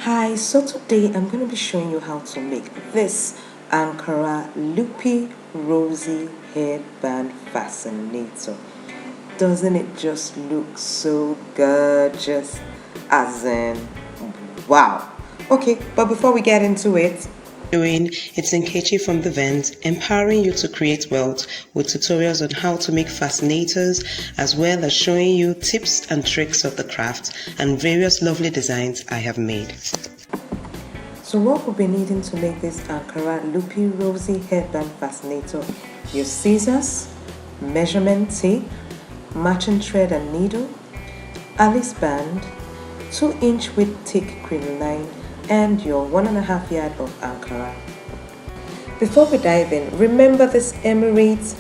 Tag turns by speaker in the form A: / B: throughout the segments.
A: Hi, so today I'm going to be showing you how to make this Ankara Loopy Rosy Headband Fascinator. Doesn't it just look so gorgeous? As in, wow. Okay, but before we get into it, it's Nkechi from The Vent, empowering you to create wealth with tutorials on how to make fascinators, as well as showing you tips and tricks of the craft and various lovely designs I have made. So what we'll be needing to make this Ankara Loopy Rosy Headband Fascinator: your scissors, measurement tape, matching thread and needle, Alice band, 2-inch width thick crinoline, and your 1.5 yard of Ankara. Before we dive in, remember this Emirates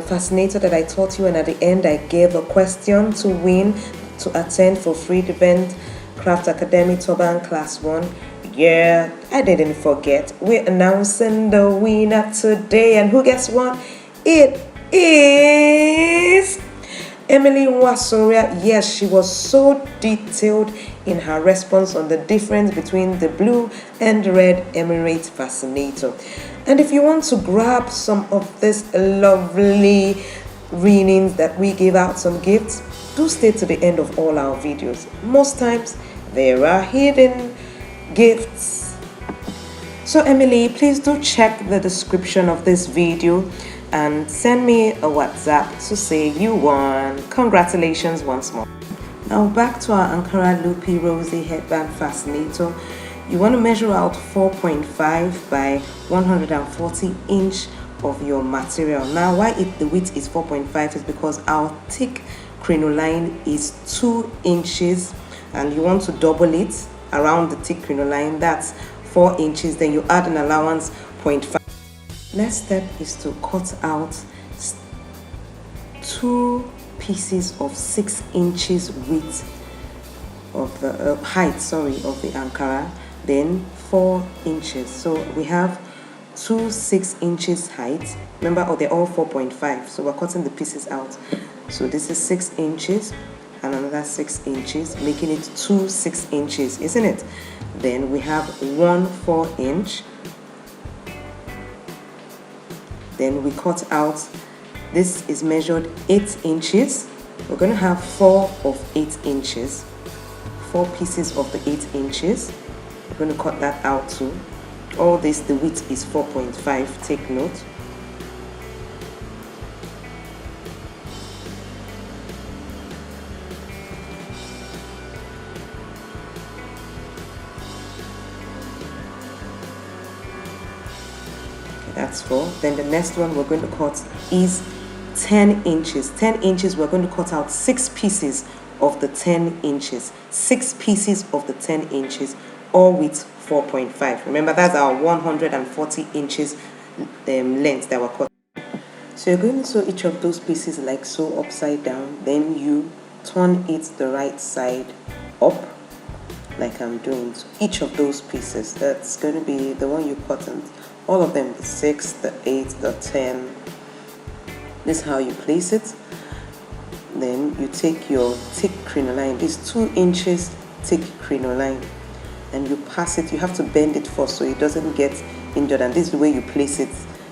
A: fascinator that I taught you, and at the end I gave a question to win to attend for free event Craft Academy Turban Class 1. Yeah, I didn't forget. We're announcing the winner today, and who gets one? It is Emily Wasoria. Yes, she was so detailed in her response on the difference between the blue and red Emirates fascinator. And if you want to grab some of this lovely readings that we give out, some gifts, do stay to the end of all our videos. Most times there are hidden gifts. So Emily, please do check the description of this video and send me a WhatsApp to say you won. Congratulations once more. Now back to our Ankara Loopy Rosy Headband Fascinator. You want to measure out 4.5 by 140 inch of your material. Now why the width is 4.5 is because our thick crinoline is 2 inches, and you want to double it around the thick crinoline. That's 4 inches. Then you add an allowance 0.5. Next step is to cut out 2 pieces of 6 inches width of the height, of the Ankara, then 4 inches. So we have 2 6 inches height. Remember, they're all 4.5, so we're cutting the pieces out. So this is 6 inches and another 6 inches, making it 2 6 inches, isn't it? Then we have 1 4 inch. Then we cut out, this is measured 8 inches. We're going to have 4 of 8 inches, 4 pieces of the 8 inches. We're going to cut that out too. All this, the width is 4.5, take note. That's 4. Then the next one we're going to cut is 10 inches. 10 inches, we're going to cut out 6 pieces of the 10 inches. 6 pieces of the 10 inches, all with 4.5. Remember, that's our 140 inches length that we're cutting. So you're going to sew each of those pieces like so, upside down. Then you turn it the right side up, like I'm doing. So each of those pieces, that's going to be the one you cut in. All of them, the 6, the 8, the 10. This is how you place it. Then you take your thick crinoline, this 2 inches thick crinoline, and you pass it. You have to bend it first so it doesn't get injured, and this is the way you place it.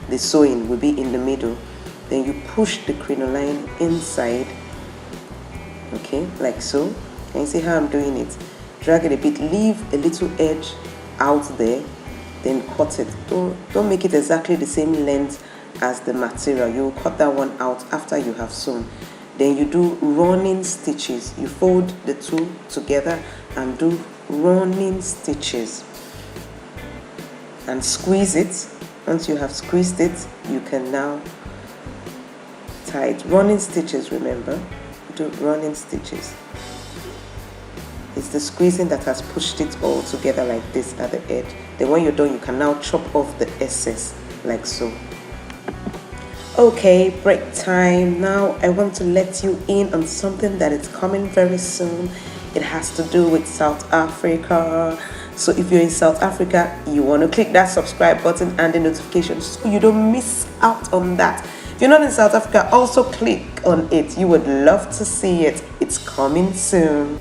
A: The sewing will be in the middle. Then you push the crinoline inside, okay, like so. Can you see how I'm doing it? Drag it a bit, leave a little edge out there, then cut it. Don't make it exactly the same length as the material. You will cut that one out after you have sewn. Then you do running stitches. You fold the two together and do running stitches and squeeze it. Once you have squeezed it, you can now tie it. Running stitches, remember, do running stitches. It's the squeezing that has pushed it all together like this at the edge. Then when you're done, you can now chop off the excess like so. Okay, break time. Now I want to let you in on something that is coming very soon. It has to do with South Africa. So if you're in South Africa, you want to click that subscribe button and the notification so you don't miss out on that. If you're not in South Africa, also click on it. You would love to see it. It's coming soon.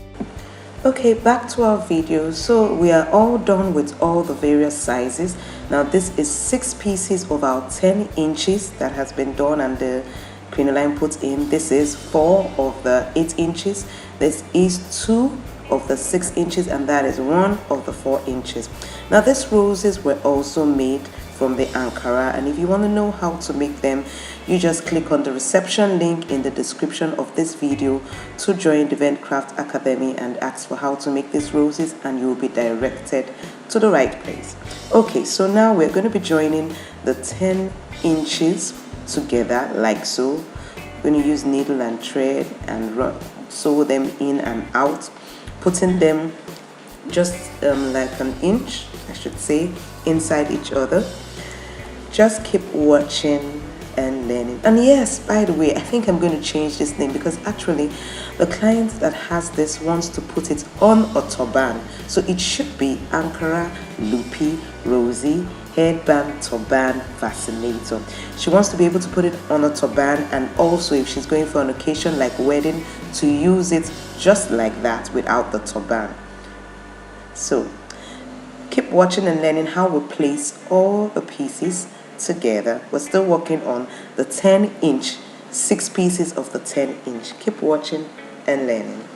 A: Okay, back to our video. So we are all done with all the various sizes. Now this is 6 pieces of our 10 inches that has been done and the crinoline put in. This is 4 of the 8 inches. This is 2 of the 6 inches, and that is 1 of the 4 inches. Now these roses were also made from the Ankara, and if you want to know how to make them, you just click on the reception link in the description of this video to join the Eventcraft Academy and ask for how to make these roses, and you will be directed to the right place. Okay, so now we're going to be joining the 10 inches together like so. We're going to use needle and thread and sew them in and out, putting them just like an inch, I should say, inside each other. Just keep watching and learning. And yes, by the way, I think I'm going to change this name because actually the client that has this wants to put it on a turban, so it should be Ankara Loopy Rosy Headband Turban Fascinator. She wants to be able to put it on a turban, and also if she's going for an occasion like wedding, to use it just like that without the turban. So keep watching and learning how we place all the pieces together. We're still working on the 10 inch, 6 pieces of the 10 inch. Keep watching and learning.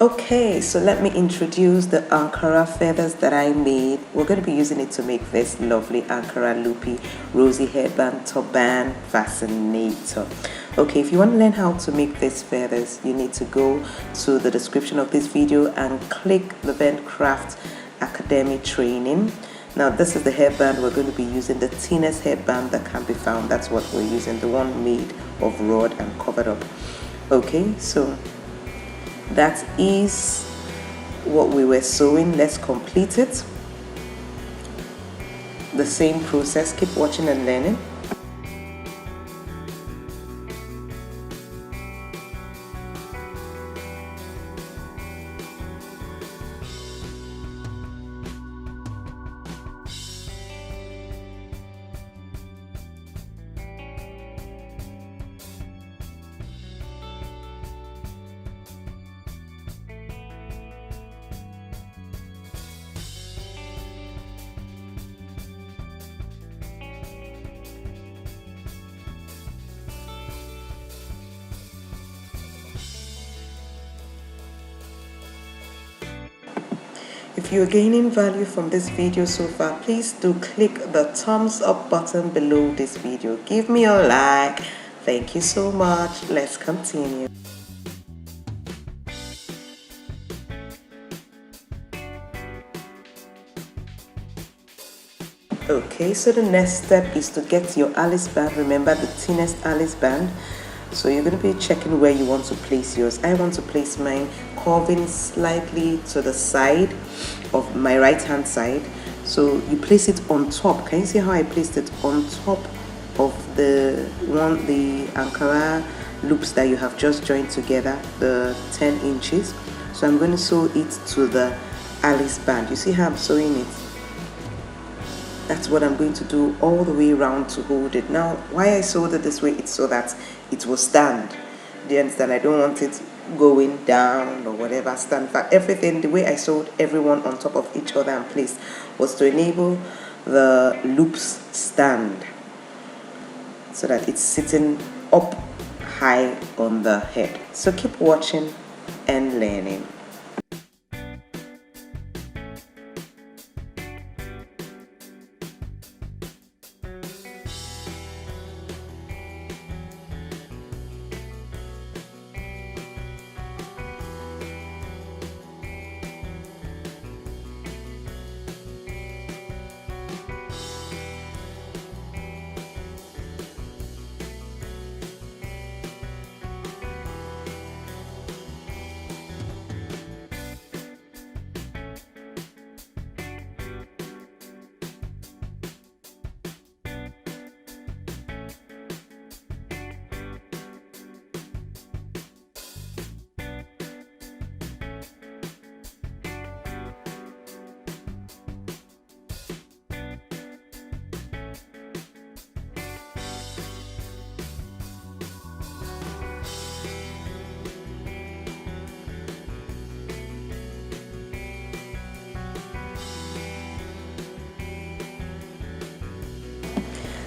A: Okay, so let me introduce the Ankara feathers that I made. We're going to be using it to make this lovely Ankara Loopy Rosy Headband Turban Fascinator. Okay, if you want to learn how to make these feathers, you need to go to the description of this video and click the Eventcraft Academy training. Now this is the headband. We're going to be using the thinnest headband that can be found. That's what we're using, the one made of rod and covered up. Okay, so that is what we were sewing. Let's complete it. The same process. Keep watching and learning. If you're gaining value from this video so far, please do click the thumbs up button below this video. Give me a like. Thank you so much. Let's continue. Okay, so the next step is to get your Alice band. Remember the thinnest Alice band. So you're going to be checking where you want to place yours. I want to place mine curving slightly to the side of my right hand side. So you place it on top. Can you see how I placed it on top of the Ankara loops that you have just joined together, the 10 inches? So I'm going to sew it to the Alice band. You see how I'm sewing it? That's what I'm going to do all the way around to hold it. Now, why I sewed it this way, it's so that it will stand. Do you understand? I don't want it going down or whatever. Stand. In fact, everything, the way I sewed everyone on top of each other and placed, was to enable the loops stand so that it's sitting up high on the head. So keep watching and learning.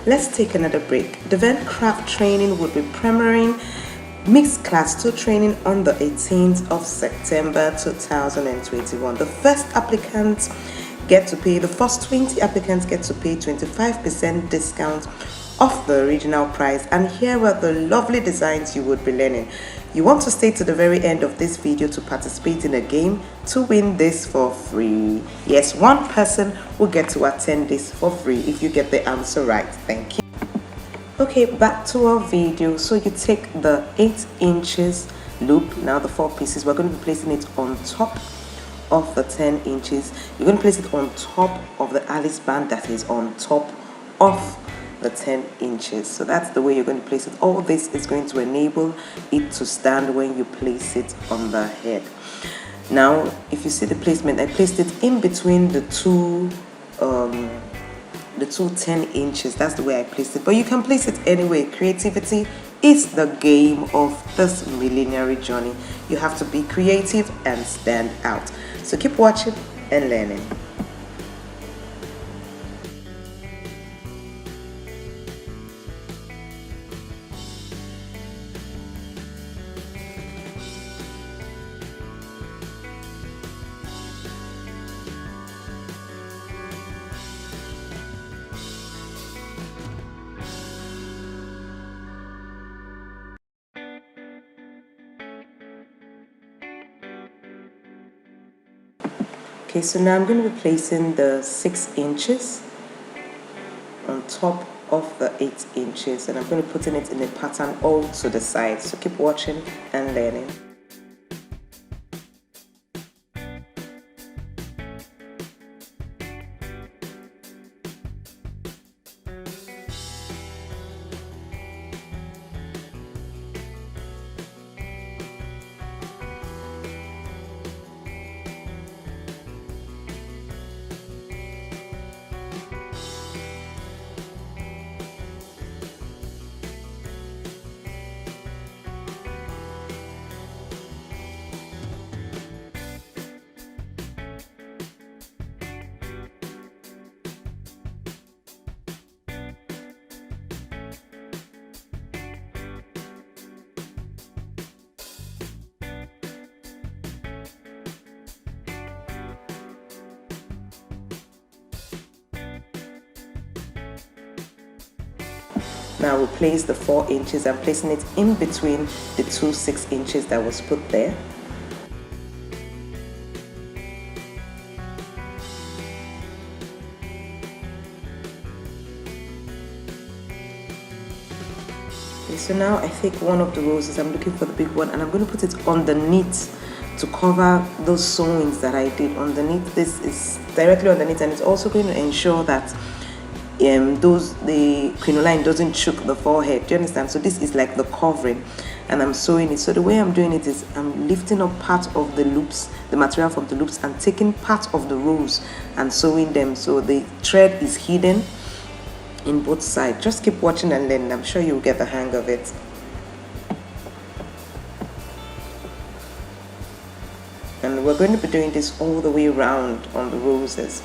A: Let's take another break. The event craft training will be premiering Mixed Class 2 training on the 18th of September 2021. The first applicants get to pay, the first 20 applicants get to pay 25% discount off the original price. And here are the lovely designs you would be learning. You want to stay to the very end of this video to participate in a game to win this for free. Yes, one person will get to attend this for free if you get the answer right. Thank you. Okay, back to our video. So you take the 8 inches loop, now the 4 pieces, we're going to be placing it on top of the 10 inches. You're going to place it on top of the Alice band that is on top of the 10 inches. So that's the way you're going to place it. All this is going to enable it to stand when you place it on the head. Now, if you see the placement, I placed it in between the two 10 inches. That's the way I placed it, but you can place it anyway. Creativity is the game of this millinery journey. You have to be creative and stand out. So keep watching and learning. Okay, so now I'm going to be placing the 6 inches on top of the 8 inches, and I'm going to be putting it in a pattern all to the side. So keep watching and learning. Now we'll place the 4 inches. I'm placing it in between the two 6 inches that was put there. Okay, so now I take one of the roses. I'm looking for the big one, and I'm going to put it underneath to cover those sewings that I did underneath. This is directly underneath, and it's also going to ensure that the crinoline doesn't choke the forehead. Do you understand? So this is like the covering, and I'm sewing it. So the way I'm doing it is I'm lifting up part of the loops, the material from the loops, and taking part of the rows and sewing them so the thread is hidden in both sides. Just keep watching and learning. I'm sure you'll get the hang of it. And we're going to be doing this all the way around on the roses.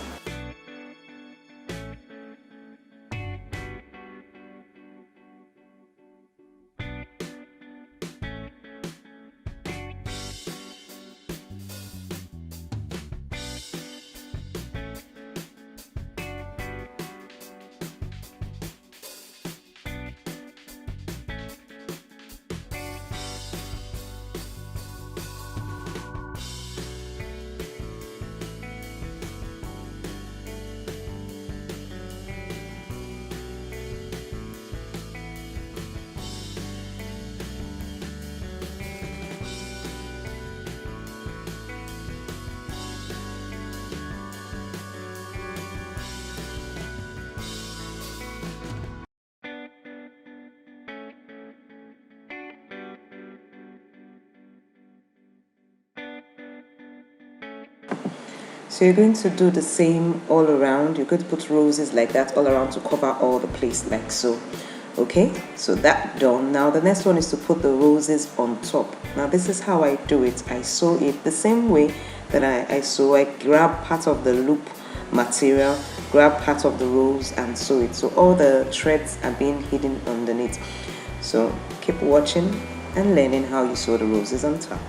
A: So you're going to do the same all around. You're going to put roses like that all around to cover all the place like so. Okay, so that done. Now the next one is to put the roses on top. Now this is how I do it. I sew it the same way that I sew. I grab part of the loop material, grab part of the rose and sew it, so all the threads are being hidden underneath. So keep watching and learning how you sew the roses on top.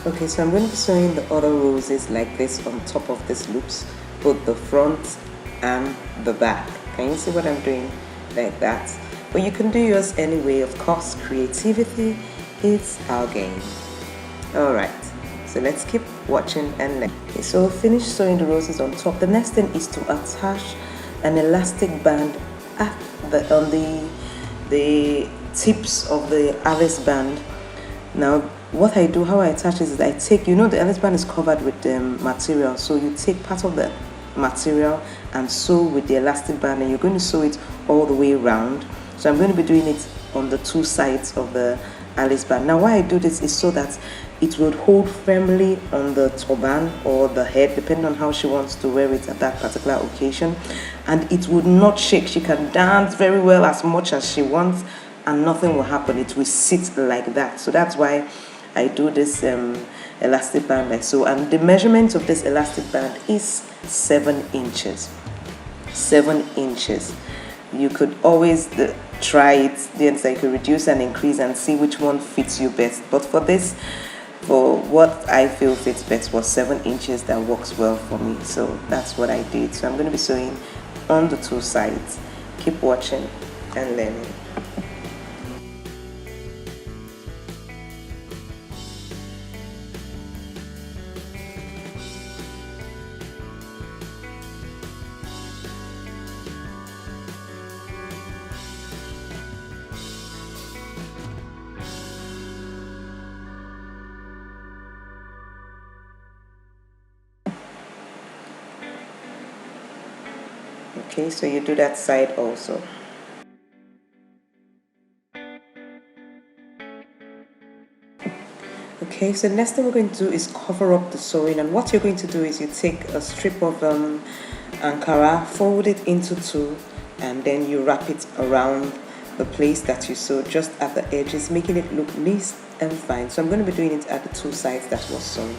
A: Okay, so I'm going to be sewing the other roses like this on top of these loops, both the front and the back. Can you see what I'm doing? Like that. But you can do yours anyway. Of course, creativity is our game. Alright, so let's keep watching and learn. Okay, so finish sewing the roses on top. The next thing is to attach an elastic band on the tips of the Alice band. Now, what I do, how I attach is I take, the Alice band is covered with material, so you take part of the material and sew with the elastic band, and you're going to sew it all the way around. So I'm going to be doing it on the two sides of the Alice band. Now, why I do this is so that it will hold firmly on the turban or the head, depending on how she wants to wear it at that particular occasion, and it would not shake. She can dance very well as much as she wants, and nothing will happen. It will sit like that. So that's why I do this elastic band like so. And the measurement of this elastic band is 7 inches. 7 inches. You could always try it, then so you could reduce and increase and see which one fits you best. But for this, for what I feel fits best was 7 inches. That works well for me. So that's what I did. So I'm going to be sewing on the two sides. Keep watching and learning. Okay, so you do that side also. Okay, so the next thing we're going to do is cover up the sewing, and what you're going to do is you take a strip of Ankara, fold it into two, and then you wrap it around the place that you sewed, just at the edges, making it look neat and fine. So I'm going to be doing it at the two sides that was sewn.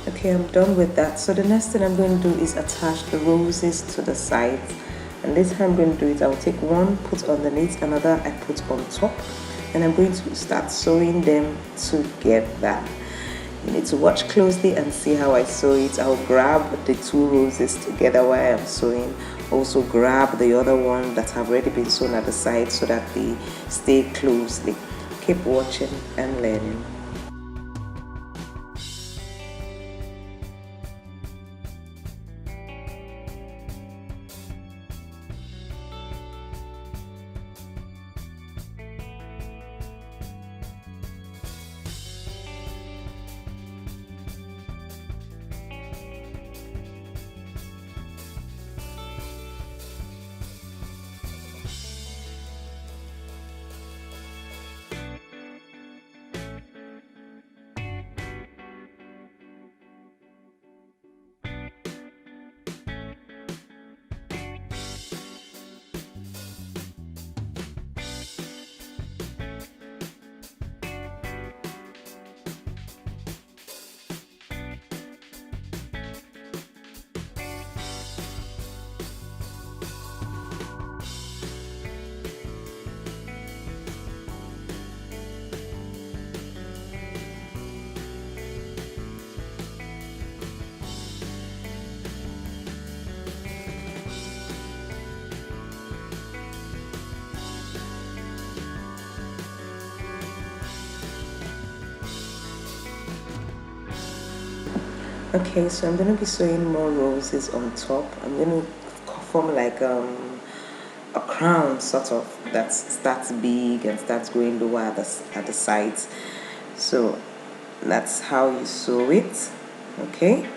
A: Okay, I'm done with that. So the next thing I'm going to do is attach the roses to the sides. And this how I'm going to do it. I'll take one, put underneath, another I put on top. And I'm going to start sewing them together. You need to watch closely and see how I sew it. I'll grab the two roses together while I'm sewing. Also grab the other one that have already been sewn at the side so that they stay closely. Keep watching and learning. Okay, so I'm going to be sewing more roses on top. I'm going to form like a crown sort of that starts big and starts going lower at the sides. So that's how you sew it. Okay,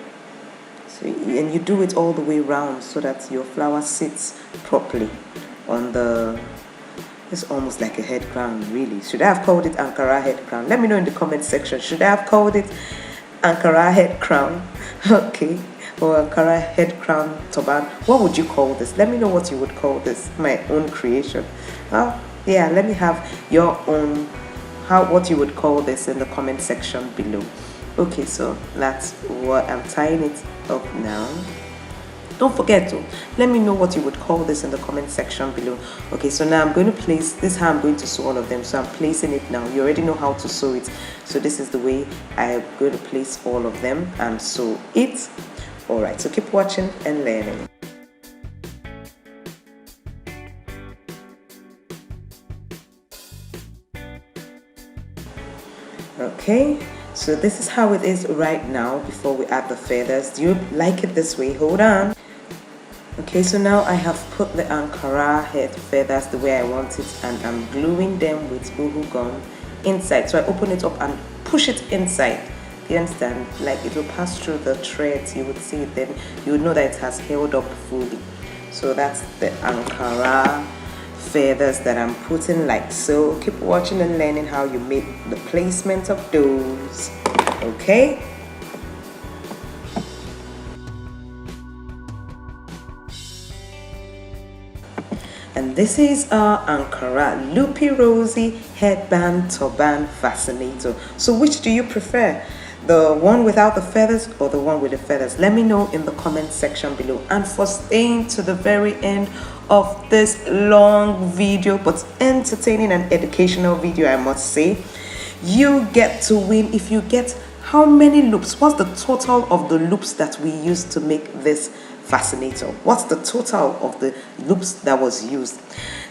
A: so and you do it all the way around so that your flower sits properly on the. It's almost like a head crown, really. Should I have called it Ankara head crown? Let me know in the comment section. Should I have called it Ankara head crown? Okay, or Ankara head crown turban? What would you call this? Let me know what you would call this. My own creation. Yeah, let me have your own, what you would call this in the comment section below. Okay, so that's what I'm tying it up now. Don't forget to let me know what you would call this in the comment section below. Okay, so now I'm going to place this is how I'm going to sew all of them. So I'm placing it now. You already know how to sew it, so this is the way I'm going to place all of them and sew it. All right, so keep watching and learning. Okay, so this is how it is right now before we add the feathers. Do you like it this way? Hold on. Okay, so now I have put the Ankara head feathers the way I want it, and I'm gluing them with boohoo gum inside. So I open it up and push it inside. You understand? Like it will pass through the threads. You would see it, then you would know that it has held up fully. So that's the Ankara feathers that I'm putting like so. Keep watching and learning how you make the placement of those. Okay. And this is our Ankara Loopy Rosy Headband Turban Fascinator. So which do you prefer? The one without the feathers or the one with the feathers? Let me know in the comment section below. And for staying to the very end of this long video, but entertaining and educational video, I must say, you get to win if you get how many loops? What's the total of the loops that we used to make this fascinator? What's the total of the loops that was used?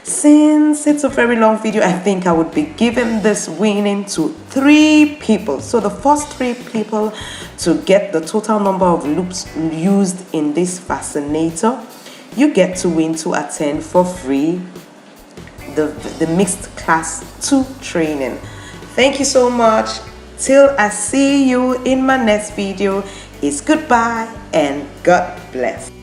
A: Since it's a very long video, I think I would be giving this winning to 3 people. So the first 3 people to get the total number of loops used in this fascinator, you get to win to attend for free the mixed class 2 training. Thank you so much. Till I see you in my next video, it's goodbye and God bless.